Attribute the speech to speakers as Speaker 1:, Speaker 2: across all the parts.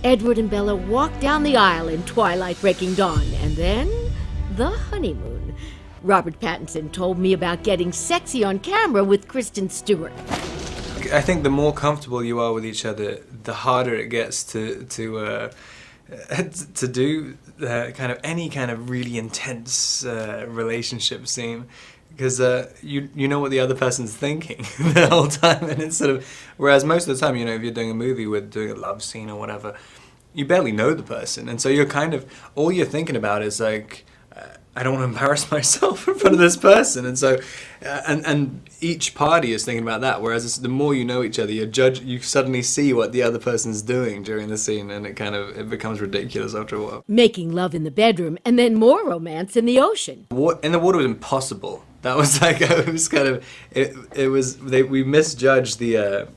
Speaker 1: Edward and Bella walk down the aisle in twilight breaking dawn, and then the honeymoon. Robert Pattinson told me about getting sexy on camera with Kristen Stewart.
Speaker 2: I think the more comfortable you are with each other, the harder it gets to do kind of any kind of really intense relationship scene, because you know what the other person's thinking the whole time, and it's sort of, whereas most of the time, you know, if you're doing a movie with doing a love scene or whatever, you barely know the person, and so you're kind of, all you're thinking about is like, I don't want to embarrass myself in front of this person, and so and each party is thinking about that. Whereas the more you know each other, you suddenly see what the other person's doing during the scene, and it becomes ridiculous after a while.
Speaker 1: Making love in the bedroom, and then more romance in the ocean.
Speaker 2: In the water was impossible. That was like, it was kind of, we misjudged the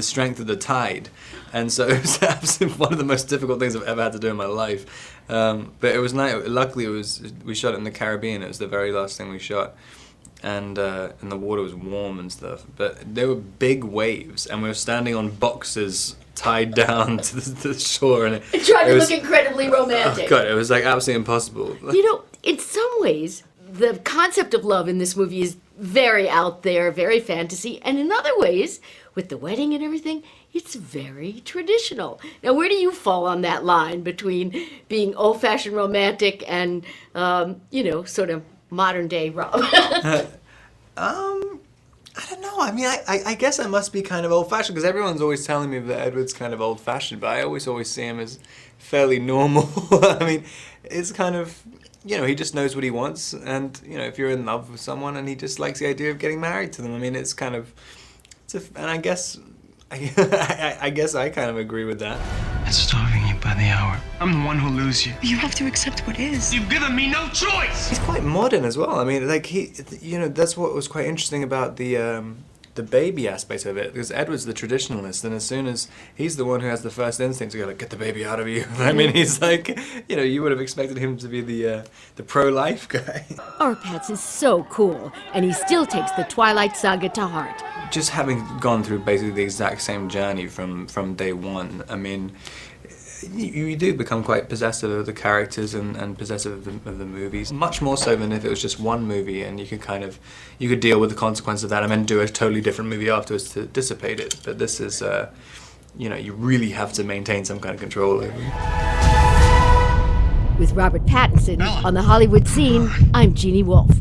Speaker 2: strength of the tide, and so it was absolutely one of the most difficult things I've ever had to do in my life. But it was nice. Luckily, we shot it in the Caribbean. It was the very last thing we shot, and the water was warm and stuff. But there were big waves, and we were standing on boxes tied down to the shore, and
Speaker 1: It tried to look incredibly romantic.
Speaker 2: Oh God, it was like absolutely impossible.
Speaker 1: You know, in some ways, the concept of love in this movie is very out there, very fantasy, and in other ways, with the wedding and everything, it's very traditional. Now, where do you fall on that line between being old-fashioned romantic and, you know, sort of modern-day Rob?
Speaker 2: I don't know. I mean, I guess I must be kind of old-fashioned, because everyone's always telling me that Edward's kind of old-fashioned, but I always see him as fairly normal. I mean, it's kind of, you know, he just knows what he wants, and, you know, if you're in love with someone and he just likes the idea of getting married to them, I mean, it's kind of, and I guess, I guess I kind of agree with that.
Speaker 3: I'm starving you by the hour. I'm the one who'll lose you.
Speaker 4: You have to accept what is.
Speaker 3: You've given me no choice!
Speaker 2: He's quite modern as well. I mean, like, you know, that's what was quite interesting about the baby aspect of it, because Edward's the traditionalist, and as soon as he's the one who has the first instinct to go, like, get the baby out of you. I mean, he's like, you know, you would have expected him to be the pro-life guy.
Speaker 1: Arpats is so cool, and he still takes the Twilight Saga to heart.
Speaker 2: Just having gone through basically the exact same journey from day one, I mean, you do become quite possessive of the characters and possessive of the movies. Much more so than if it was just one movie and you could deal with the consequence of that and then do a totally different movie afterwards to dissipate it. But this is, you know, you really have to maintain some kind of control over it.
Speaker 1: With Robert Pattinson on the Hollywood scene, I'm Jeannie Wolf.